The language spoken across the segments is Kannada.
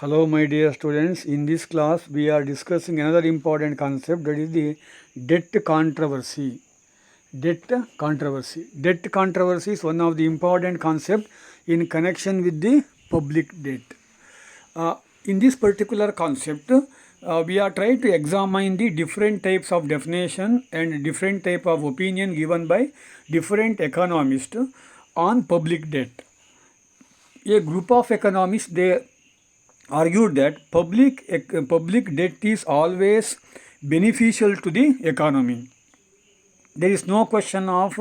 Hello, my dear students. In this class, we are discussing another important concept, that is the debt controversy. Debt controversy. Debt controversy is one of the important concepts in connection with the public debt. In this particular concept, we are trying to examine the different types of definition and different type of opinion given by different economists on public debt. A group of economists, they argued that public debt is always beneficial to the economy. There is no question of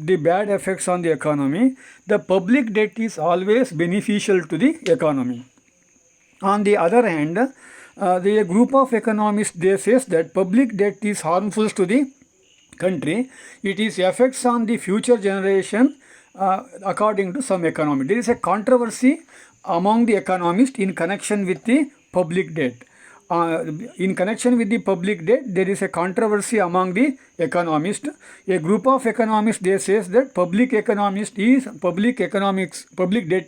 the bad effects on the economy. The public debt is always beneficial to the economy. On the other hand, the group of economists, they says that public debt is harmful to the country. It is effects on the future generation according to some economists. There is a controversy among the economists in connection with the public debt. In connection with the public debt, there is a controversy among the economists. A group of economists, they says that public debt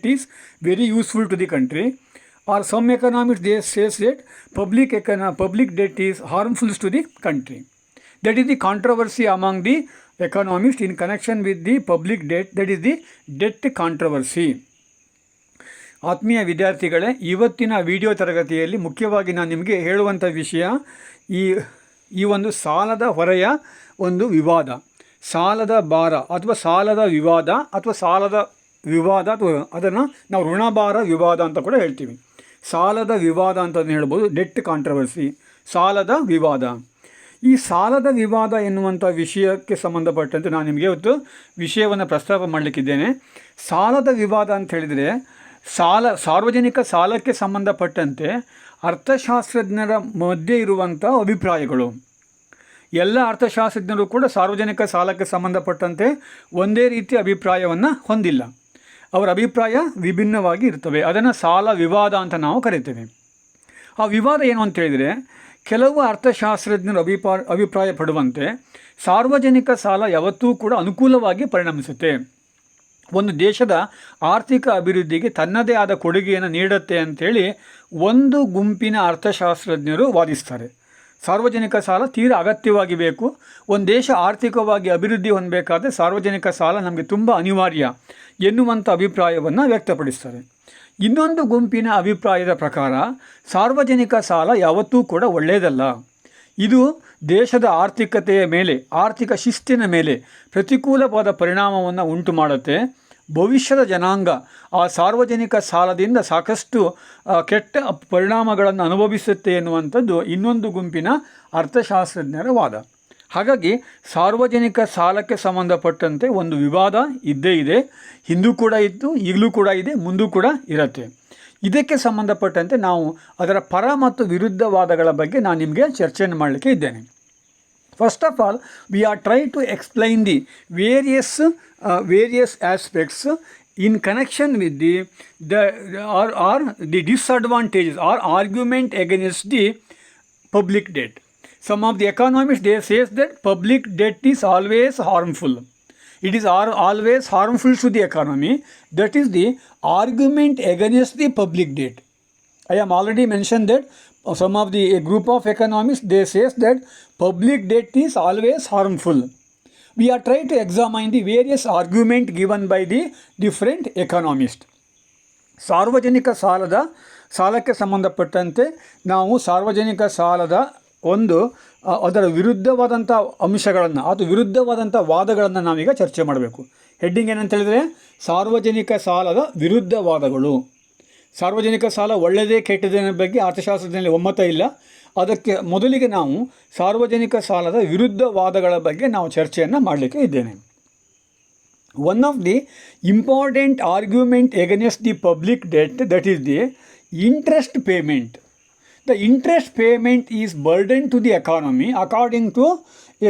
is very useful to the country. Or some economists, they says that public debt is harmful to the country. That is the controversy among the economists in connection with the public debt. That is the debt controversy. ಆತ್ಮೀಯ ವಿದ್ಯಾರ್ಥಿಗಳೇ, ಇವತ್ತಿನ ವಿಡಿಯೋ ತರಗತಿಯಲ್ಲಿ ಮುಖ್ಯವಾಗಿ ನಾನು ನಿಮಗೆ ಹೇಳುವಂಥ ವಿಷಯ ಈ ಒಂದು ಸಾಲದ ಹೊರೆಯ ಒಂದು ವಿವಾದ, ಸಾಲದ ಭಾರ ಅಥವಾ ಸಾಲದ ವಿವಾದ ಅಥವಾ ಅದನ್ನು ನಾವು ಋಣಭಾರ ವಿವಾದ ಅಂತ ಕೂಡ ಹೇಳ್ತೀವಿ. ಸಾಲದ ವಿವಾದ ಅಂತಲೇ ಹೇಳ್ಬೋದು, ಡೆಟ್ ಕಾಂಟ್ರವರ್ಸಿ, ಸಾಲದ ವಿವಾದ. ಈ ಸಾಲದ ವಿವಾದ ಎನ್ನುವಂಥ ವಿಷಯಕ್ಕೆ ಸಂಬಂಧಪಟ್ಟಂತೆ ನಾನು ನಿಮಗೆ ಇವತ್ತು ವಿಷಯವನ್ನು ಪ್ರಸ್ತಾಪ ಮಾಡಲಿಕ್ಕಿದ್ದೇನೆ. ಸಾಲದ ವಿವಾದ ಅಂತ ಹೇಳಿದರೆ ಸಾರ್ವಜನಿಕ ಸಾಲಕ್ಕೆ ಸಂಬಂಧಪಟ್ಟಂತೆ ಅರ್ಥಶಾಸ್ತ್ರಜ್ಞರ ಮಧ್ಯೆ ಇರುವಂಥ ಅಭಿಪ್ರಾಯಗಳು. ಎಲ್ಲ ಅರ್ಥಶಾಸ್ತ್ರಜ್ಞರು ಕೂಡ ಸಾರ್ವಜನಿಕ ಸಾಲಕ್ಕೆ ಸಂಬಂಧಪಟ್ಟಂತೆ ಒಂದೇ ರೀತಿಯ ಅಭಿಪ್ರಾಯವನ್ನು ಹೊಂದಿಲ್ಲ. ಅವರ ಅಭಿಪ್ರಾಯ ವಿಭಿನ್ನವಾಗಿ ಇರ್ತವೆ. ಅದನ್ನು ಸಾಲ ವಿವಾದ ಅಂತ ನಾವು ಕರಿತೇವೆ. ಆ ವಿವಾದ ಏನು ಅಂತ ಹೇಳಿದರೆ, ಕೆಲವು ಅರ್ಥಶಾಸ್ತ್ರಜ್ಞರು ಅಭಿಪ್ರಾಯ ಪಡುವಂತೆ ಸಾರ್ವಜನಿಕ ಸಾಲ ಯಾವತ್ತೂ ಕೂಡ ಅನುಕೂಲವಾಗಿ ಪರಿಣಮಿಸುತ್ತೆ, ಒಂದು ದೇಶದ ಆರ್ಥಿಕ ಅಭಿವೃದ್ಧಿಗೆ ತನ್ನದೇ ಆದ ಕೊಡುಗೆಯನ್ನು ನೀಡುತ್ತೆ ಅಂಥೇಳಿ ಒಂದು ಗುಂಪಿನ ಅರ್ಥಶಾಸ್ತ್ರಜ್ಞರು ವಾದಿಸ್ತಾರೆ. ಸಾರ್ವಜನಿಕ ಸಾಲ ತೀರಾ ಅಗತ್ಯವಾಗಿ ಬೇಕು, ಒಂದು ದೇಶ ಆರ್ಥಿಕವಾಗಿ ಅಭಿವೃದ್ಧಿ ಹೊಂದಬೇಕಾದ್ರೆ ಸಾರ್ವಜನಿಕ ಸಾಲ ನಮಗೆ ತುಂಬ ಅನಿವಾರ್ಯ ಎನ್ನುವಂಥ ಅಭಿಪ್ರಾಯವನ್ನು ವ್ಯಕ್ತಪಡಿಸ್ತಾರೆ. ಇನ್ನೊಂದು ಗುಂಪಿನ ಅಭಿಪ್ರಾಯದ ಪ್ರಕಾರ ಸಾರ್ವಜನಿಕ ಸಾಲ ಯಾವತ್ತೂ ಕೂಡ ಒಳ್ಳೆಯದಲ್ಲ, ಇದು ದೇಶದ ಆರ್ಥಿಕತೆಯ ಮೇಲೆ, ಆರ್ಥಿಕ ಶಿಸ್ತಿನ ಮೇಲೆ ಪ್ರತಿಕೂಲವಾದ ಪರಿಣಾಮವನ್ನು ಉಂಟು ಮಾಡುತ್ತೆ. ಭವಿಷ್ಯದ ಜನಾಂಗ ಆ ಸಾರ್ವಜನಿಕ ಸಾಲದಿಂದ ಸಾಕಷ್ಟು ಕೆಟ್ಟ ಪರಿಣಾಮಗಳನ್ನು ಅನುಭವಿಸುತ್ತೆ ಎನ್ನುವಂಥದ್ದು ಇನ್ನೊಂದು ಗುಂಪಿನ ಅರ್ಥಶಾಸ್ತ್ರಜ್ಞರ ವಾದ. ಹಾಗಾಗಿ ಸಾರ್ವಜನಿಕ ಸಾಲಕ್ಕೆ ಸಂಬಂಧಪಟ್ಟಂತೆ ಒಂದು ವಿವಾದ ಇದ್ದೇ ಇದೆ, ಹಿಂದೂ ಕೂಡ ಇತ್ತು, ಈಗಲೂ ಕೂಡ ಇದೆ, ಮುಂದೂ ಕೂಡ ಇರುತ್ತೆ. ಇದಕ್ಕೆ ಸಂಬಂಧಪಟ್ಟಂತೆ ನಾವು ಅದರ ಪರ ಮತ್ತು ವಿರುದ್ಧವಾದಗಳ ಬಗ್ಗೆ ನಾನು ನಿಮಗೆ ಚರ್ಚೆಯನ್ನು ಮಾಡಲಿಕ್ಕೆ ಇದ್ದೇನೆ. First of all, we are try to explain the various aspects in connection with the disadvantages or argument against the public debt. Some of the economists, they say that public debt is always harmful. It is always harmful to the economy. That is the argument against the public debt. I am already mentioned that some of the group of economists, they say that public debt is always harmful. We are trying to examine the various argument given by the different economists. ಸಾರ್ವಜನಿಕ ಸಾಲಕ್ಕೆ ಸಂಬಂಧಪಟ್ಟಂತೆ ನಾವು ಸಾರ್ವಜನಿಕ ಸಾಲದ ಅದರ ವಿರುದ್ಧವಾದಂಥ ಅಂಶಗಳನ್ನು ಅಥವಾ ವಿರುದ್ಧವಾದಂಥ ವಾದಗಳನ್ನು ನಾವೀಗ ಚರ್ಚೆ ಮಾಡಬೇಕು. ಹೆಡ್ಡಿಂಗ್ ಏನಂತ ಹೇಳಿದರೆ, ಸಾರ್ವಜನಿಕ ಸಾಲದ ವಿರುದ್ಧವಾದಗಳು. ಸಾರ್ವಜನಿಕ ಸಾಲ ಒಳ್ಳೆಯದೇ ಕೆಟ್ಟದೇ ಬಗ್ಗೆ ಅರ್ಥಶಾಸ್ತ್ರದಲ್ಲಿ ಒಮ್ಮತ ಇಲ್ಲ. ಅದಕ್ಕೆ ಮೊದಲಿಗೆ ನಾವು ಸಾರ್ವಜನಿಕ ಸಾಲದ ವಿರುದ್ಧವಾದಗಳ ಬಗ್ಗೆ ನಾವು ಚರ್ಚೆಯನ್ನು ಮಾಡಲಿಕ್ಕೆ ಇದ್ದೇನೆ. One of the important argument against the public debt, that is the interest payment. The interest payment is burden to the economy. According to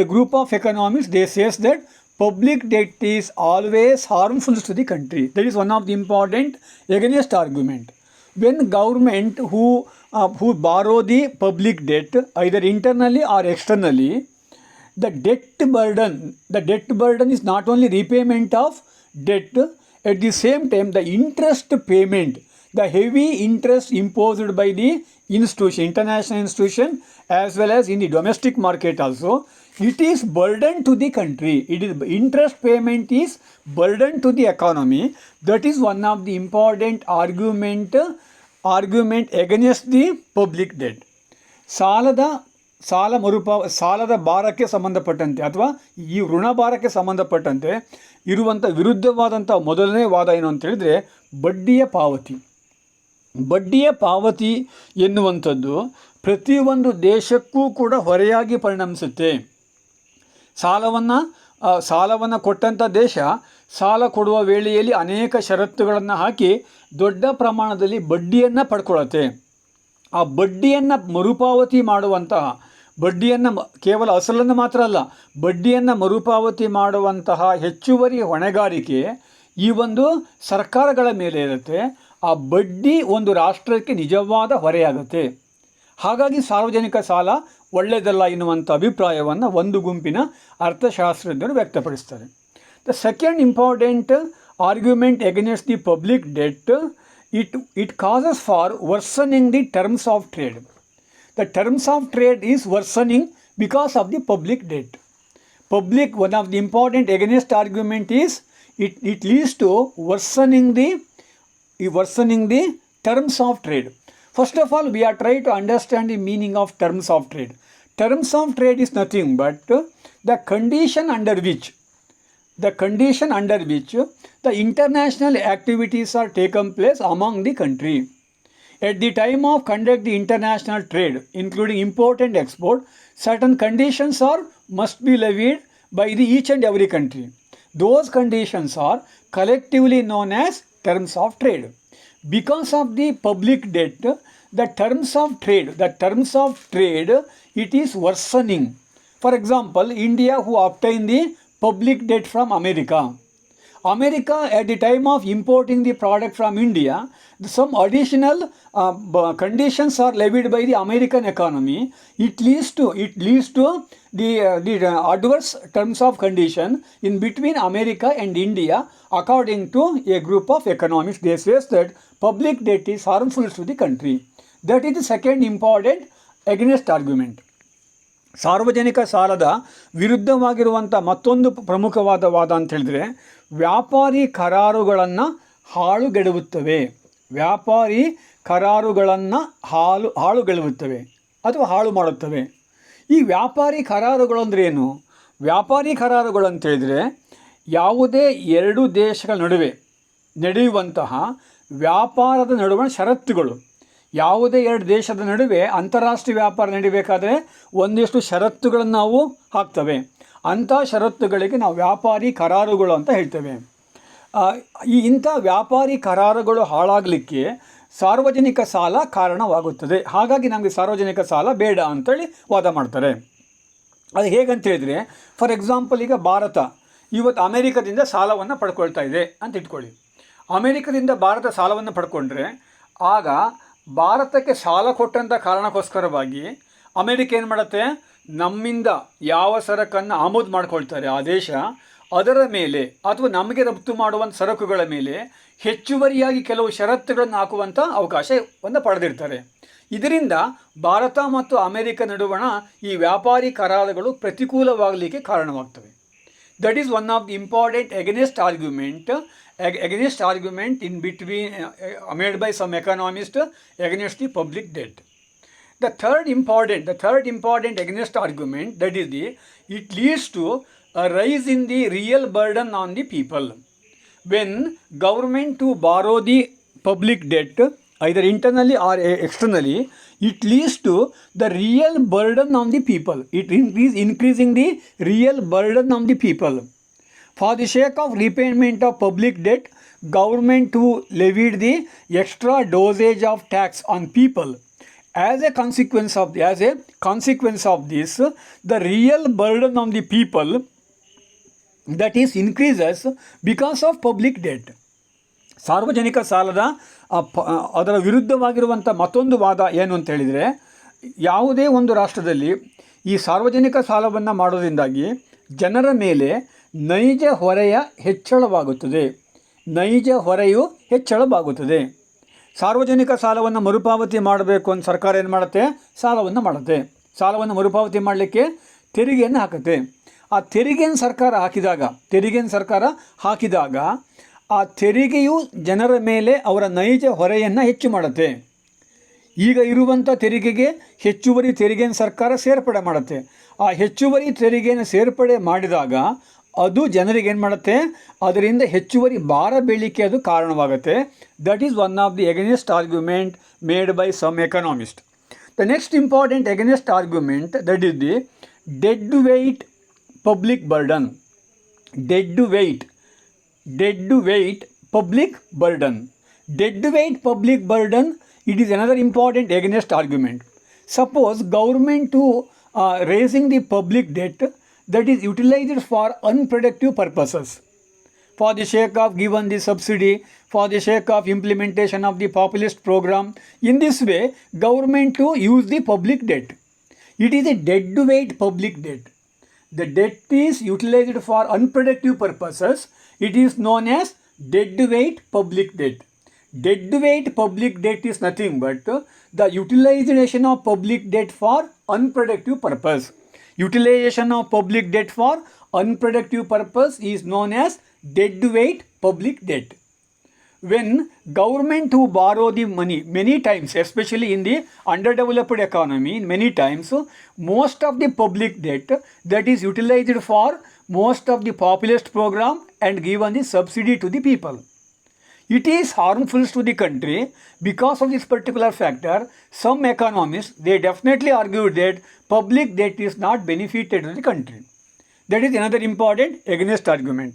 a group of economists, they says that public debt is always harmful to the country. That is one of the important against argument. When government who borrow the public debt either internally or externally, the debt burden is not only repayment of debt, at the same time the interest payment the heavy interest imposed by the institution, international institution, as well as in the domestic market also, it is burden to the country. It is interest payment is burden to the economy. That is one of the important argument against the public debt. ಸಾಲದ ಭಾರಕ್ಕೆ ಸಂಬಂಧಪಟ್ಟಂತೆ ಅಥವಾ ಈ ಋಣ ಭಾರಕ್ಕೆ ಸಂಬಂಧಪಟ್ಟಂತೆ ಇರುವಂಥ ವಿರುದ್ಧವಾದಂಥ ಮೊದಲನೇ ವಾದ ಏನು ಅಂತ ಹೇಳಿದರೆ ಬಡ್ಡಿಯ ಪಾವತಿ ಎನ್ನುವಂಥದ್ದು ಪ್ರತಿಯೊಂದು ದೇಶಕ್ಕೂ ಕೂಡ ಹೊರೆಯಾಗಿ ಪರಿಣಮಿಸುತ್ತೆ. ಸಾಲವನ್ನು ಕೊಟ್ಟಂಥ ದೇಶ ಸಾಲ ಕೊಡುವ ವೇಳೆಯಲ್ಲಿ ಅನೇಕ ಷರತ್ತುಗಳನ್ನು ಹಾಕಿ ದೊಡ್ಡ ಪ್ರಮಾಣದಲ್ಲಿ ಬಡ್ಡಿಯನ್ನು ಪಡ್ಕೊಳ್ಳುತ್ತೆ. ಆ ಬಡ್ಡಿಯನ್ನು ಮರುಪಾವತಿ ಮಾಡುವಂತಹ, ಬಡ್ಡಿಯನ್ನು ಕೇವಲ ಅಸಲನ್ನು ಮಾತ್ರ ಅಲ್ಲ, ಬಡ್ಡಿಯನ್ನು ಮರುಪಾವತಿ ಮಾಡುವಂತಹ ಹೆಚ್ಚುವರಿ ಹೊಣೆಗಾರಿಕೆ ಈ ಒಂದು ಸರ್ಕಾರಗಳ ಮೇಲೆ ಇರುತ್ತೆ. ಆ ಬಡ್ಡಿ ಒಂದು ರಾಷ್ಟ್ರಕ್ಕೆ ನಿಜವಾದ ಹೊರೆಯಾಗುತ್ತೆ. ಹಾಗಾಗಿ ಸಾರ್ವಜನಿಕ ಸಾಲ ಒಳ್ಳೆಯದಲ್ಲ ಎನ್ನುವಂಥ ಅಭಿಪ್ರಾಯವನ್ನು ಒಂದು ಗುಂಪಿನ ಅರ್ಥಶಾಸ್ತ್ರಜ್ಞರು ವ್ಯಕ್ತಪಡಿಸ್ತಾರೆ. The second important argument against the public debt, it causes for worsening the terms of trade. The terms of trade is worsening because of the public debt. One of the important against argument is it leads to worsening the terms of trade. First of all, we are trying to understand the meaning of terms of trade. Terms of trade is nothing but the condition under which the international activities are taken place among the country. At the time of conduct the international trade, including import and export, certain conditions must be levied by each and every country. Those conditions are collectively known as terms of trade. Because of the public debt, the terms of trade, it is worsening. For example, India who obtained the public debt from America, at the time of importing the product from India, some additional conditions are levied by the American economy. It leads to the adverse terms of condition in between America and India. According to a group of economists, they say that public debt is harmful to the country. That is the second important against argument. ಸಾರ್ವಜನಿಕ ಸಾಲದ ವಿರುದ್ಧವಾಗಿರುವಂಥ ಮತ್ತೊಂದು ಪ್ರಮುಖವಾದ ವಾದ ಅಂತ ಹೇಳಿದ್ರೆ, ವ್ಯಾಪಾರಿ ಕರಾರುಗಳನ್ನು ಹಾಳುಗೆಡುತ್ತವೆ ಅಥವಾ ಹಾಳು ಮಾಡುತ್ತವೆ. ಈ ವ್ಯಾಪಾರಿ ಕರಾರುಗಳು ಅಂದರೆ ಏನು? ವ್ಯಾಪಾರಿ ಕರಾರುಗಳು ಅಂತ ಹೇಳಿದರೆ ಯಾವುದೇ ಎರಡು ದೇಶಗಳ ನಡುವೆ ನಡೆಯುವಂತಹ ವ್ಯಾಪಾರದ ನಡುವಣ ಷರತ್ತುಗಳು. ಯಾವುದೇ ಎರಡು ದೇಶದ ನಡುವೆ ಅಂತಾರಾಷ್ಟ್ರೀಯ ವ್ಯಾಪಾರ ನಡೀಬೇಕಾದ್ರೆ ಒಂದಿಷ್ಟು ಷರತ್ತುಗಳನ್ನು ನಾವು ಹಾಕ್ತವೆ. ಅಂಥ ಷರತ್ತುಗಳಿಗೆ ನಾವು ವ್ಯಾಪಾರಿ ಕರಾರುಗಳು ಅಂತ ಹೇಳ್ತೇವೆ. ಇಂಥ ವ್ಯಾಪಾರಿ ಕರಾರುಗಳು ಹಾಳಾಗಲಿಕ್ಕೆ ಸಾರ್ವಜನಿಕ ಸಾಲ ಕಾರಣವಾಗುತ್ತದೆ. ಹಾಗಾಗಿ ನಮಗೆ ಸಾರ್ವಜನಿಕ ಸಾಲ ಬೇಡ ಅಂತೇಳಿ ವಾದ ಮಾಡ್ತಾರೆ. ಅದು ಹೇಗಂತ ಹೇಳಿದರೆ, ಫಾರ್ ಎಕ್ಸಾಂಪಲ್, ಈಗ ಭಾರತ ಇವತ್ತು ಅಮೇರಿಕದಿಂದ ಸಾಲವನ್ನು ಪಡ್ಕೊಳ್ತಾ ಇದೆ ಅಂತ ಇಟ್ಕೊಳ್ಳಿ. ಅಮೇರಿಕದಿಂದ ಭಾರತ ಸಾಲವನ್ನು ಪಡ್ಕೊಂಡ್ರೆ ಆಗ ಭಾರತಕ್ಕೆ ಸಾಲ ಕೊಟ್ಟಂಥ ಕಾರಣಕ್ಕೋಸ್ಕರವಾಗಿ ಅಮೇರಿಕ ಏನು ಮಾಡುತ್ತೆ, ನಮ್ಮಿಂದ ಯಾವ ಸರಕನ್ನು ಆಮದು ಮಾಡ್ಕೊಳ್ತಾರೆ ಆ ದೇಶ, ಅದರ ಮೇಲೆ ಅಥವಾ ನಮಗೆ ರಫ್ತು ಮಾಡುವಂಥ ಸರಕುಗಳ ಮೇಲೆ ಹೆಚ್ಚುವರಿಯಾಗಿ ಕೆಲವು ಷರತ್ತುಗಳನ್ನು ಹಾಕುವಂಥ ಅವಕಾಶವನ್ನು ಪಡೆದಿರ್ತಾರೆ. ಇದರಿಂದ ಭಾರತ ಮತ್ತು ಅಮೇರಿಕ ನಡುವಣ ಈ ವ್ಯಾಪಾರಿ ಕರಾರುಗಳು ಪ್ರತಿಕೂಲವಾಗಲಿಕ್ಕೆ ಕಾರಣವಾಗ್ತವೆ. That is one of the important against argument in between made by some economists against the public debt. The third important against argument, that is it leads to a rise in the real burden on the people. When government to borrow the public debt, either internally or externally, it leads to the real burden on the people. It increasing the real burden on the people. For the sake of repayment of public debt, government who levied the extra dosage of tax on people. As a consequence of this, the real burden on the people, that is, increases because of public debt. ಸಾರ್ವಜನಿಕ ಸಾಲದ ಅದರ ವಿರುದ್ಧವಾಗಿರುವಂಥ ಮತ್ತೊಂದು ವಾದ ಏನು ಅಂತ ಹೇಳಿದರೆ, ಯಾವುದೇ ಒಂದು ರಾಷ್ಟ್ರದಲ್ಲಿ ಈ ಸಾರ್ವಜನಿಕ ಸಾಲವನ್ನು ಮಾಡೋದ್ರಿಂದಾಗಿ ಜನರ ಮೇಲೆ ನೈಜ ಹೊರೆಯು ಹೆಚ್ಚಳವಾಗುತ್ತದೆ. ಸಾರ್ವಜನಿಕ ಸಾಲವನ್ನು ಮರುಪಾವತಿ ಮಾಡಬೇಕು ಅಂತ ಸರ್ಕಾರ ಏನು ಮಾಡುತ್ತೆ? ಸಾಲವನ್ನು ಮಾಡುತ್ತೆ. ಸಾಲವನ್ನು ಮರುಪಾವತಿ ಮಾಡಲಿಕ್ಕೆ ತೆರಿಗೆಯನ್ನು ಹಾಕುತ್ತೆ. ಆ ತೆರಿಗೆಯನ್ನು ಸರ್ಕಾರ ಹಾಕಿದಾಗ ಆ ತೆರಿಗೆಯು ಜನರ ಮೇಲೆ ಅವರ ನೈಜ ಹೊರೆಯನ್ನು ಹೆಚ್ಚು ಮಾಡುತ್ತೆ. ಈಗ ಇರುವಂಥ ತೆರಿಗೆಗೆ ಹೆಚ್ಚುವರಿ ತೆರಿಗೆಯನ್ನು ಸರ್ಕಾರ ಸೇರ್ಪಡೆ ಮಾಡುತ್ತೆ. ಆ ಹೆಚ್ಚುವರಿ ತೆರಿಗೆಯನ್ನು ಸೇರ್ಪಡೆ ಮಾಡಿದಾಗ ಅದು ಜನರಿಗೆ ಏನು ಮಾಡುತ್ತೆ? ಅದರಿಂದ ಹೆಚ್ಚುವರಿ ಭಾರ ಬೀಳಲಿಕ್ಕೆ ಅದು ಕಾರಣವಾಗುತ್ತೆ. That is one of the against argument made by some economist. The next important against argument that is the dead weight public burden. Dead weight public burden. Dead weight public burden, it is another important against argument. Suppose government to raising the public debt that is utilized for unproductive purposes, for the sake of given the subsidy, for the sake of implementation of the populist program. In this way, government to use the public debt. It is a dead weight public debt. The debt is utilized for unproductive purposes. It is known as dead weight public debt. Dead weight public debt is nothing but the utilization of public debt for unproductive purpose. Utilization of public debt for unproductive purpose is known as dead weight public debt. When government who borrow the money many times, especially in the underdeveloped economy, many times most of the public debt that is utilized for most of the populist program and given the subsidy to the people. It is harmful to the country. Because of this particular factor, some economists, they definitely argue that public debt is not benefited to the country. That is another important against argument.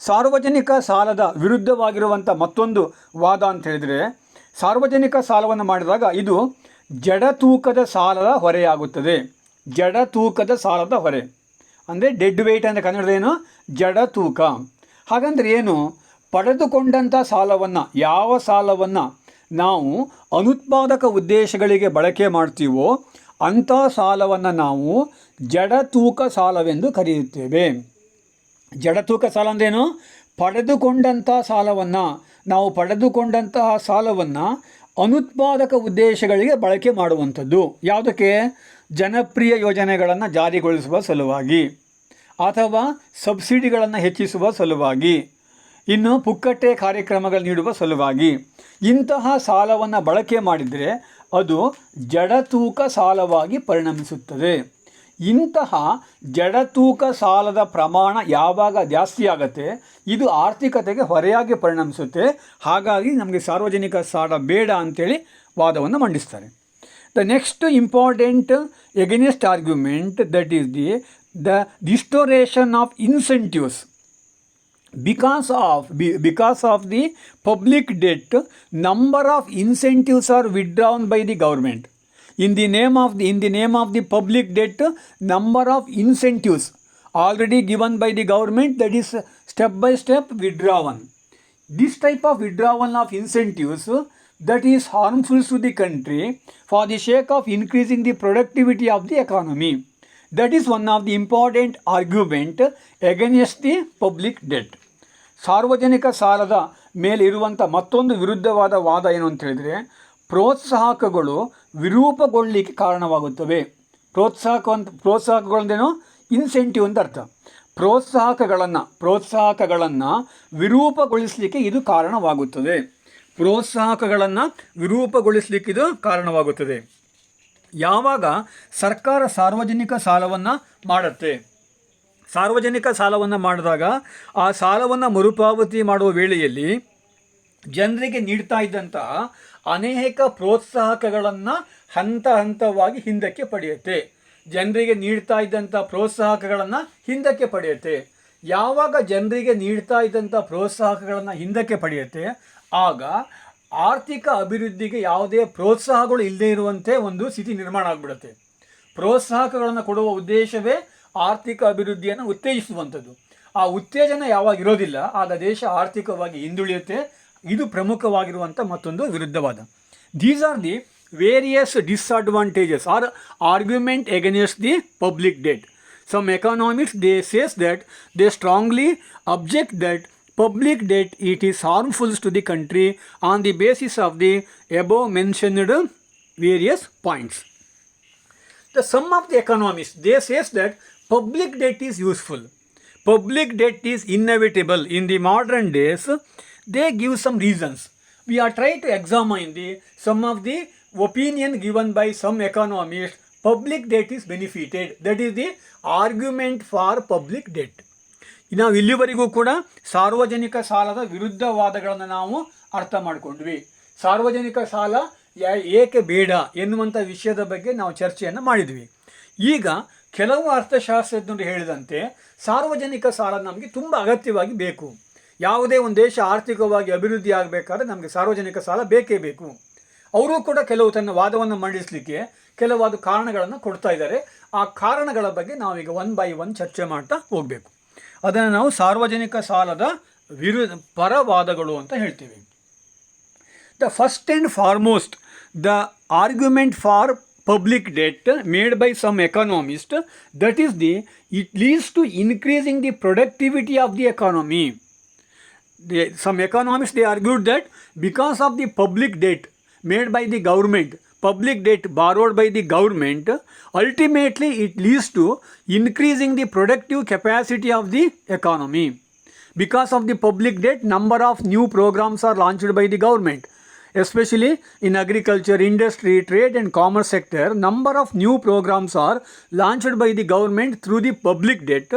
ಸಾರ್ವಜನಿಕ ಸಾಲದ ವಿರುದ್ಧವಾಗಿರುವಂಥ ಮತ್ತೊಂದು ವಾದ ಅಂತ ಹೇಳಿದರೆ, ಸಾರ್ವಜನಿಕ ಸಾಲವನ್ನು ಮಾಡಿದಾಗ ಇದು ಜಡ ತೂಕದ ಸಾಲದ ಹೊರೆಯಾಗುತ್ತದೆ. ಜಡ ತೂಕದ ಸಾಲದ ಹೊರೆ ಅಂದರೆ ಡೆಡ್ ವೇಟ್ ಅಂದರೆ ಕನ್ನಡದೇನು? ಜಡ ತೂಕ. ಹಾಗಂದ್ರೆ ಏನು? ಪಡೆದುಕೊಂಡಂಥ ಸಾಲವನ್ನು, ಯಾವ ಸಾಲವನ್ನು ನಾವು ಅನುತ್ಪಾದಕ ಉದ್ದೇಶಗಳಿಗೆ ಬಳಕೆ ಮಾಡ್ತೀವೋ ಅಂಥ ಸಾಲವನ್ನು ನಾವು ಜಡ ತೂಕ ಸಾಲವೆಂದು ಕರೆಯುತ್ತೇವೆ. ಜಡ ತೂಕ ಸಾಲ ಅಂದ್ರೇನು? ಪಡೆದುಕೊಂಡಂಥ ಸಾಲವನ್ನು ಅನುತ್ಪಾದಕ ಉದ್ದೇಶಗಳಿಗೆ ಬಳಕೆ ಮಾಡುವಂಥದ್ದು. ಯಾವುದಕ್ಕೆ? ಜನಪ್ರಿಯ ಯೋಜನೆಗಳನ್ನು ಜಾರಿಗೊಳಿಸುವ ಸಲುವಾಗಿ, ಅಥವಾ ಸಬ್ಸಿಡಿಗಳನ್ನು ಹೆಚ್ಚಿಸುವ ಸಲುವಾಗಿ, ಇನ್ನು ಪುಕ್ಕಟ್ಟೆ ಕಾರ್ಯಕ್ರಮಗಳು ನೀಡುವ ಸಲುವಾಗಿ. ಇಂತಹ ಸಾಲವನ್ನು ಬಳಕೆ ಮಾಡಿದರೆ ಅದು ಜಡ ತೂಕ ಸಾಲವಾಗಿ ಪರಿಣಮಿಸುತ್ತದೆ. ಇಂತಹ ಜಡ ತೂಕ ಸಾಲದ ಪ್ರಮಾಣ ಯಾವಾಗ ಜಾಸ್ತಿ ಆಗುತ್ತೆ ಇದು ಆರ್ಥಿಕತೆಗೆ ಹೊರೆಯಾಗಿ ಪರಿಣಮಿಸುತ್ತೆ. ಹಾಗಾಗಿ ನಮಗೆ ಸಾರ್ವಜನಿಕ ಸಾಲ ಬೇಡ ಅಂತೇಳಿ ವಾದವನ್ನು ಮಂಡಿಸ್ತಾರೆ. The next important against argument that is the restoration of incentives. Because of the public debt, number of incentives are withdrawn by the government. In the name of the public debt, number of incentives already given by the government, that is step by step withdrawn. This type of withdrawal of incentives that is harmful to the country for the sake of increasing the productivity of the economy. That is one of the important argument against the public debt. ಸಾರ್ವಜನಿಕ ಸಾಲದ ಮೇಲೆ ಇರುವಂಥ ಮತ್ತೊಂದು ವಿರುದ್ಧವಾದ ವಾದ ಏನು ಅಂತ ಹೇಳಿದರೆ, ಪ್ರೋತ್ಸಾಹಕಗಳು ವಿರೂಪಗೊಳ್ಳಲಿಕ್ಕೆ ಕಾರಣವಾಗುತ್ತವೆ. ಪ್ರೋತ್ಸಾಹಕಗಳಂದೇನೋ ಇನ್ಸೆಂಟಿವ್ ಅಂತ ಅರ್ಥ. ಪ್ರೋತ್ಸಾಹಕಗಳನ್ನು ವಿರೂಪಗೊಳಿಸಲಿಕ್ಕೆ ಇದು ಕಾರಣವಾಗುತ್ತದೆ. ಯಾವಾಗ ಸರ್ಕಾರ ಸಾರ್ವಜನಿಕ ಸಾಲವನ್ನು ಮಾಡುತ್ತೆ, ಸಾರ್ವಜನಿಕ ಸಾಲವನ್ನು ಮಾಡಿದಾಗ ಆ ಸಾಲವನ್ನು ಮರುಪಾವತಿ ಮಾಡುವ ವೇಳೆಯಲ್ಲಿ ಜನರಿಗೆ ನೀಡ್ತಾ ಇದ್ದಂತಹ ಅನೇಕ ಪ್ರೋತ್ಸಾಹಕಗಳನ್ನು ಹಂತ ಹಂತವಾಗಿ ಹಿಂದಕ್ಕೆ ಪಡೆಯುತ್ತೆ. ಯಾವಾಗ ಜನರಿಗೆ ನೀಡ್ತಾ ಇದ್ದಂಥ ಪ್ರೋತ್ಸಾಹಕಗಳನ್ನು ಹಿಂದಕ್ಕೆ ಪಡೆಯುತ್ತೆ ಆಗ ಆರ್ಥಿಕ ಅಭಿವೃದ್ಧಿಗೆ ಯಾವುದೇ ಪ್ರೋತ್ಸಾಹಗಳು ಇಲ್ಲದೇ ಇರುವಂತೆ ಒಂದು ಸ್ಥಿತಿ ನಿರ್ಮಾಣ ಆಗಿಬಿಡುತ್ತೆ. ಪ್ರೋತ್ಸಾಹಕಗಳನ್ನು ಕೊಡುವ ಉದ್ದೇಶವೇ ಆರ್ಥಿಕ ಅಭಿವೃದ್ಧಿಯನ್ನು ಉತ್ತೇಜಿಸುವಂಥದ್ದು. ಆ ಉತ್ತೇಜನ ಯಾವಾಗ ಇರೋದಿಲ್ಲ ಆಗ ದೇಶ ಆರ್ಥಿಕವಾಗಿ ಹಿಂದುಳಿಯುತ್ತೆ. ಇದು ಪ್ರಮುಖವಾಗಿರುವಂಥ ಮತ್ತೊಂದು ವಿರುದ್ಧವಾದ. These are the various disadvantages are argument against the public debt. Some economists, they says that they strongly object that public debt it is harmful to the country on the basis of the above mentioned various points. The sum of the economists, they says that public debt is useful. Public debt is inevitable in the modern days. They give some reasons. We are trying to examine some of the opinion given by some economists. Public debt is benefited. That is the argument for public debt. ನಾವು ಇಲ್ಲಿವರೆಗೂ ಕೂಡ ಸಾರ್ವಜನಿಕ ಸಾಲದ ವಿರುದ್ಧವಾದಗಳನ್ನು ನಾವು ಅರ್ಥ ಮಾಡಿಕೊಂಡ್ವಿ. ಸಾರ್ವಜನಿಕ ಸಾಲ ಏಕೆ ಬೇಡ ಎನ್ನುವಂಥ ವಿಷಯದ ಬಗ್ಗೆ ನಾವು ಚರ್ಚೆಯನ್ನು ಮಾಡಿದ್ವಿ. ಈಗ ಕೆಲವು ಅರ್ಥಶಾಸ್ತ್ರಜ್ಞರು ಹೇಳಿದಂತೆ ಸಾರ್ವಜನಿಕ ಸಾಲ ನಮಗೆ ತುಂಬ ಅಗತ್ಯವಾಗಿ ಬೇಕು. ಯಾವುದೇ ಒಂದು ದೇಶ ಆರ್ಥಿಕವಾಗಿ ಅಭಿವೃದ್ಧಿ ಆಗಬೇಕಾದ್ರೆ ನಮಗೆ ಸಾರ್ವಜನಿಕ ಸಾಲ ಬೇಕೇ ಬೇಕು. ಅವರು ಕೂಡ ಕೆಲವು ತನ್ನ ವಾದವನ್ನು ಮಂಡಿಸಲಿಕ್ಕೆ ಕೆಲವಾದ ಕಾರಣಗಳನ್ನು ಕೊಡ್ತಾ ಇದ್ದಾರೆ. ಆ ಕಾರಣಗಳ ಬಗ್ಗೆ ನಾವೀಗ ಒನ್ ಬೈ ಒನ್ ಚರ್ಚೆ ಮಾಡ್ತಾ ಹೋಗಬೇಕು. ಅದನ್ನು ನಾವು ಸಾರ್ವಜನಿಕ ಸಾಲದ ಪರವಾದಗಳು ಅಂತ ಹೇಳ್ತೀವಿ. The first and foremost the argument for public debt made by some economists, that is it leads to increasing the productivity of the economy. Some economists, they argued that because of the public debt made by the government, public debt borrowed by the government, ultimately it leads to increasing the productive capacity of the economy. Because of the public debt, number of new programs are launched by the government. Especially in agriculture, industry, trade and commerce sector, number of new programs are launched by the government through the public debt.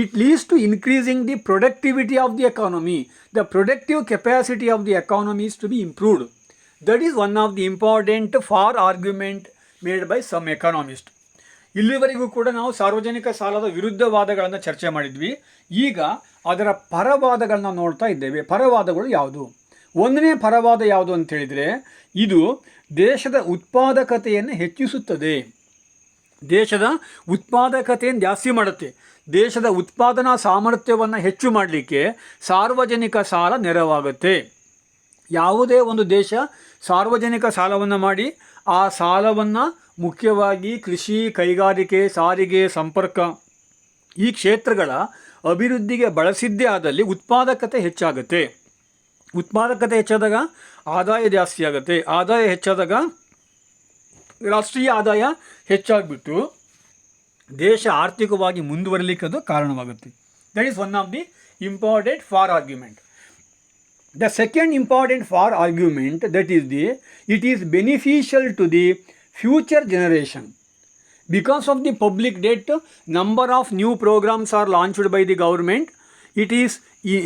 It leads to increasing the productivity of the economy. The productive capacity of the economy is to be improved. That is one of the important for argument made by some economists. ಇಲ್ಲಿವರೆಗೂ ಕೂಡ ನಾವು ಸಾರ್ವಜನಿಕ ಸಾಲದ ವಿರುದ್ಧವಾದಗಳನ್ನು ಚರ್ಚೆ ಮಾಡಿದ್ವಿ. ಈಗ ಅದರ ಪರವಾದಗಳನ್ನ ನೋಡ್ತಾ ಇದ್ದೇವೆ. ಪರವಾದಗಳು ಯಾವುದು? ಒಂದನೇ ಪರವಾದ ಯಾವುದು ಅಂತ ಹೇಳಿದರೆ, ಇದು ದೇಶದ ಉತ್ಪಾದಕತೆಯನ್ನು ಹೆಚ್ಚಿಸುತ್ತದೆ. ದೇಶದ ಉತ್ಪಾದಕತೆಯನ್ನು ಜಾಸ್ತಿ ಮಾಡುತ್ತೆ. ದೇಶದ ಉತ್ಪಾದನಾ ಸಾಮರ್ಥ್ಯವನ್ನು ಹೆಚ್ಚು ಮಾಡಲಿಕ್ಕೆ ಸಾರ್ವಜನಿಕ ಸಾಲ ನೆರವಾಗುತ್ತೆ. ಯಾವುದೇ ಒಂದು ದೇಶ ಸಾರ್ವಜನಿಕ ಸಾಲವನ್ನು ಮಾಡಿ ಆ ಸಾಲವನ್ನು ಮುಖ್ಯವಾಗಿ ಕೃಷಿ, ಕೈಗಾರಿಕೆ, ಸಾರಿಗೆ, ಸಂಪರ್ಕ ಈ ಕ್ಷೇತ್ರಗಳ ಅಭಿವೃದ್ಧಿಗೆ ಬಳಸಿದ್ದೇ ಆದಲ್ಲಿ ಉತ್ಪಾದಕತೆ ಹೆಚ್ಚಾಗುತ್ತೆ. ಉತ್ಪಾದಕತೆ ಹೆಚ್ಚಾದಾಗ ಆದಾಯ ಜಾಸ್ತಿ ಆಗುತ್ತೆ. ಆದಾಯ ಹೆಚ್ಚಾದಾಗ ರಾಷ್ಟ್ರೀಯ ಆದಾಯ ಹೆಚ್ಚಾಗಿಬಿಟ್ಟು ದೇಶ ಆರ್ಥಿಕವಾಗಿ ಮುಂದುವರಲಿಕ್ಕೆ ಅದು ಕಾರಣವಾಗುತ್ತೆ. That is one of the important for argument. The second important for argument, that is it is beneficial to the future generation. Because of the public debt, number of new programs are launched by the government. It is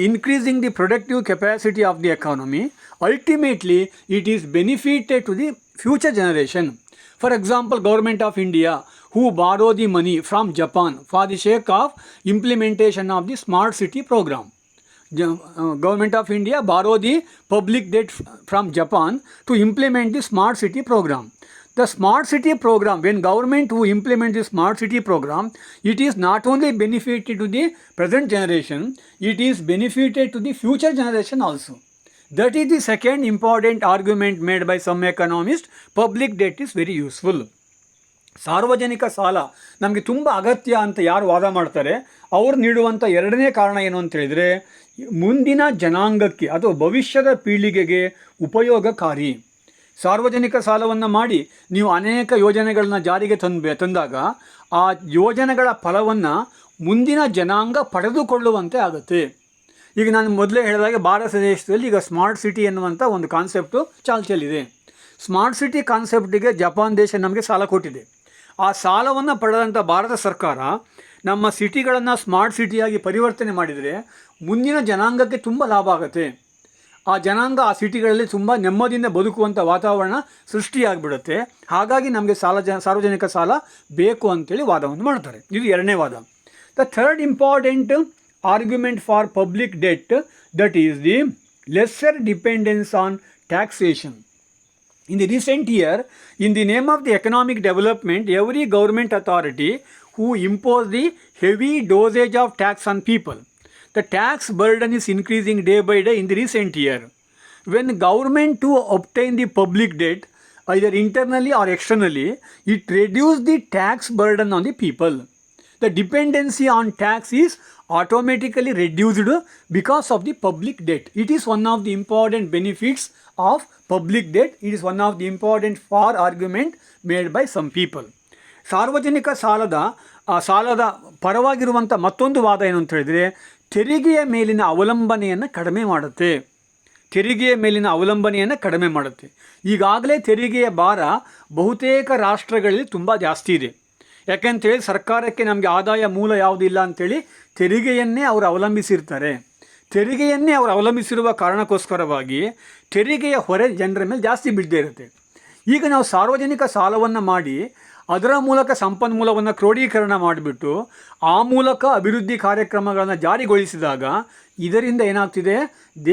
increasing the productive capacity of the economy. Ultimately, it is benefited to the future generation. For example, Government of India, who borrow the money from Japan for the sake of implementation of the Smart City program. Government of India borrow the public debt from Japan to implement the Smart City program. The Smart City program, when government who implement the Smart City program, it is not only benefited to the present generation, it is benefited to the future generation also. That is the second important argument made by some economists. Public debt is very useful. ಸಾರ್ವಜನಿಕ ಸಾಲ ನಮಗೆ ತುಂಬ ಅಗತ್ಯ ಅಂತ ಯಾರು ವಾದ ಮಾಡ್ತಾರೆ ಅವರು ನೀಡುವಂಥ ಎರಡನೇ ಕಾರಣ ಏನು ಅಂತ ಹೇಳಿದರೆ, ಮುಂದಿನ ಜನಾಂಗಕ್ಕೆ ಅಥವಾ ಭವಿಷ್ಯದ ಪೀಳಿಗೆಗೆ ಉಪಯೋಗಕಾರಿ. ಸಾರ್ವಜನಿಕ ಸಾಲವನ್ನು ಮಾಡಿ ನೀವು ಅನೇಕ ಯೋಜನೆಗಳನ್ನ ಜಾರಿಗೆ ತಂದಾಗ ಆ ಯೋಜನೆಗಳ ಫಲವನ್ನು ಮುಂದಿನ ಜನಾಂಗ ಪಡೆದುಕೊಳ್ಳುವಂತೆ ಆಗುತ್ತೆ. ಈಗ ನಾನು ಮೊದಲೇ ಹೇಳಿದಾಗ ಭಾರತ ದೇಶದಲ್ಲಿ ಈಗ ಸ್ಮಾರ್ಟ್ ಸಿಟಿ ಎನ್ನುವಂಥ ಒಂದು ಕಾನ್ಸೆಪ್ಟು ಚಾಲ್ತಿಯಲ್ಲಿದೆ. ಸ್ಮಾರ್ಟ್ ಸಿಟಿ ಕಾನ್ಸೆಪ್ಟಿಗೆ ಜಪಾನ್ ದೇಶ ನಮಗೆ ಸಾಲ ಕೊಟ್ಟಿದೆ. ಆ ಸಾಲವನ್ನು ಪಡೆದಂಥ ಭಾರತ ಸರ್ಕಾರ ನಮ್ಮ ಸಿಟಿಗಳನ್ನು ಸ್ಮಾರ್ಟ್ ಸಿಟಿಯಾಗಿ ಪರಿವರ್ತನೆ ಮಾಡಿದರೆ ಮುಂದಿನ ಜನಾಂಗಕ್ಕೆ ತುಂಬ ಲಾಭ ಆಗುತ್ತೆ. ಆ ಜನಾಂಗ ಆ ಸಿಟಿಗಳಲ್ಲಿ ತುಂಬ ನೆಮ್ಮದಿಯಿಂದ ಬದುಕುವಂಥ ವಾತಾವರಣ ಸೃಷ್ಟಿಯಾಗಿಬಿಡುತ್ತೆ. ಹಾಗಾಗಿ ನಮಗೆ ಸಾರ್ವಜನಿಕ ಸಾಲ ಬೇಕು ಅಂತೇಳಿ ವಾದವನ್ನು ಮಾಡ್ತಾರೆ. ಇದು ಎರಡನೇ ವಾದ. The third important argument for public debt, that is the lesser dependence on taxation. In the recent year, in the name of the economic development, every government authority who impose the heavy dosage of tax on people. The tax burden is increasing day by day in the recent year. When government to obtain the public debt, either internally or externally, it reduces the tax burden on the people. The dependency on tax is automatically reduced because of the public debt. It is one of the important benefits of public debt. It is one of the important for argument made by some people. ಸಾರ್ವಜನಿಕ ಸಾಲದ ಪರವಾಗಿರುವಂಥ ಮತ್ತೊಂದು ವಾದ ಏನು ಅಂತ ಹೇಳಿದರೆ, ತೆರಿಗೆಯ ಮೇಲಿನ ಅವಲಂಬನೆಯನ್ನು ಕಡಿಮೆ ಮಾಡುತ್ತೆ. ತೆರಿಗೆಯ ಮೇಲಿನ ಅವಲಂಬನೆಯನ್ನು ಕಡಿಮೆ ಮಾಡುತ್ತೆ. ಈಗಾಗಲೇ ತೆರಿಗೆಯ ಭಾರ ಬಹುತೇಕ ರಾಷ್ಟ್ರಗಳಲ್ಲಿ ತುಂಬ ಜಾಸ್ತಿ ಇದೆ. ಯಾಕೆಂತೇಳಿ ಸರ್ಕಾರಕ್ಕೆ ನಮಗೆ ಆದಾಯ ಮೂಲ ಯಾವುದಿಲ್ಲ ಅಂಥೇಳಿ ತೆರಿಗೆಯನ್ನೇ ಅವರು ಅವಲಂಬಿಸಿರ್ತಾರೆ. ತೆರಿಗೆಯನ್ನೇ ಅವರು ಅವಲಂಬಿಸಿರುವ ಕಾರಣಕ್ಕೋಸ್ಕರವಾಗಿ ತೆರಿಗೆಯ ಹೊರೆ ಜನರ ಮೇಲೆ ಜಾಸ್ತಿ ಬೀಳದೇ ಇರುತ್ತೆ. ಈಗ ನಾವು ಸಾರ್ವಜನಿಕ ಸಾಲವನ್ನು ಮಾಡಿ ಅದರ ಮೂಲಕ ಸಂಪನ್ಮೂಲವನ್ನು ಕ್ರೋಢೀಕರಣ ಮಾಡಿಬಿಟ್ಟು ಆ ಮೂಲಕ ಅಭಿವೃದ್ಧಿ ಕಾರ್ಯಕ್ರಮಗಳನ್ನು ಜಾರಿಗೊಳಿಸಿದಾಗ ಇದರಿಂದ ಏನಾಗ್ತಿದೆ,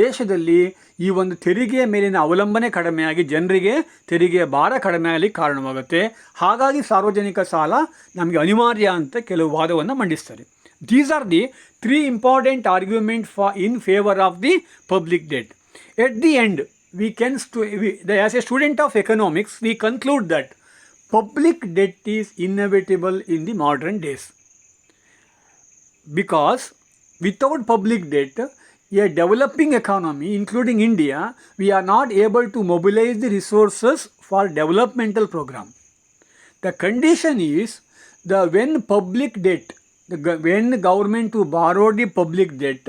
ದೇಶದಲ್ಲಿ ಈ ಒಂದು ತೆರಿಗೆಯ ಮೇಲಿನ ಅವಲಂಬನೆ ಕಡಿಮೆಯಾಗಿ ಜನರಿಗೆ ತೆರಿಗೆಯ ಭಾರ ಕಡಿಮೆ ಆಗಲಿಕ್ಕೆ ಕಾರಣವಾಗುತ್ತೆ. ಹಾಗಾಗಿ ಸಾರ್ವಜನಿಕ ಸಾಲ ನಮಗೆ ಅನಿವಾರ್ಯ ಅಂತ ಕೆಲವು ವಾದವನ್ನು ಮಂಡಿಸ್ತಾರೆ. These are the 3 important arguments in favor of the public debt. At the end, as a student of economics, we conclude that public debt is inevitable in the modern days. Because without public debt, a developing economy, including India, we are not able to mobilize the resources for developmental program. The condition is when public debt, when government to borrow the public debt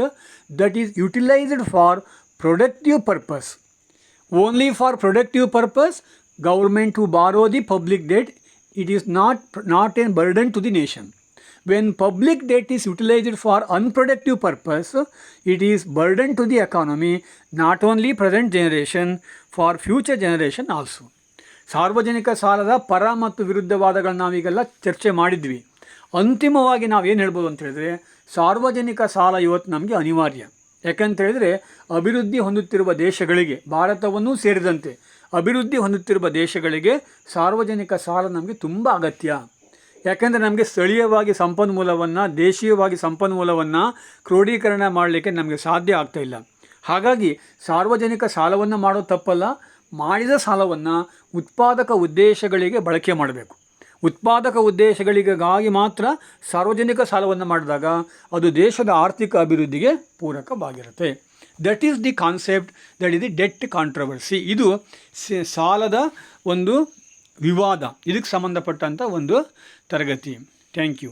that is utilized for productive purpose. Only for productive purpose, government to borrow the public debt, it is not a burden to the nation. When public debt is utilized for unproductive purpose, it is burden to the economy, not only present generation, for future generation also. ಸಾರ್ವಜನಿಕ ಸಾಲದ ಪರ ಮತ್ತು ವಿರುದ್ಧವಾದಗಳನ್ನ ನಾವೀಗೆಲ್ಲ ಚರ್ಚೆ ಮಾಡಿದ್ವಿ. ಅಂತಿಮವಾಗಿ ನಾವೇನು ಹೇಳ್ಬೋದು ಅಂತ ಹೇಳಿದ್ರೆ, ಸಾರ್ವಜನಿಕ ಸಾಲ ಇವತ್ತು ನಮಗೆ ಅನಿವಾರ್ಯ. ಯಾಕಂತ ಹೇಳಿದರೆ ಅಭಿವೃದ್ಧಿ ಹೊಂದುತ್ತಿರುವ ದೇಶಗಳಿಗೆ, ಭಾರತವನ್ನೂ ಸೇರಿದಂತೆ ಅಭಿವೃದ್ಧಿ ಹೊಂದುತ್ತಿರುವ ದೇಶಗಳಿಗೆ ಸಾರ್ವಜನಿಕ ಸಾಲ ನಮಗೆ ತುಂಬ ಅಗತ್ಯ. ಯಾಕೆಂದರೆ ನಮಗೆ ಸ್ಥಳೀಯವಾಗಿ ಸಂಪನ್ಮೂಲವನ್ನು, ದೇಶೀಯವಾಗಿ ಸಂಪನ್ಮೂಲವನ್ನು ಕ್ರೋಢೀಕರಣ ಮಾಡಲಿಕ್ಕೆ ನಮಗೆ ಸಾಧ್ಯ ಆಗ್ತಾಯಿಲ್ಲ. ಹಾಗಾಗಿ ಸಾರ್ವಜನಿಕ ಸಾಲವನ್ನು ಮಾಡೋದು ತಪ್ಪಲ್ಲ, ಮಾಡಿದ ಸಾಲವನ್ನು ಉತ್ಪಾದಕ ಉದ್ದೇಶಗಳಿಗೆ ಬಳಕೆ ಮಾಡಬೇಕು. ಉತ್ಪಾದಕ ಉದ್ದೇಶಗಳಿಗಾಗಿ ಮಾತ್ರ ಸಾರ್ವಜನಿಕ ಸಾಲವನ್ನು ಮಾಡಿದಾಗ ಅದು ದೇಶದ ಆರ್ಥಿಕ ಅಭಿವೃದ್ಧಿಗೆ ಪೂರಕವಾಗಿರುತ್ತೆ. That is the concept, that is the debt controversy. ಇದು ಸಾಲದ ಒಂದು ವಿವಾದ, ಇದಕ್ಕೆ ಸಂಬಂಧಪಟ್ಟಂಥ ಒಂದು ತರಗತಿ. Thank you.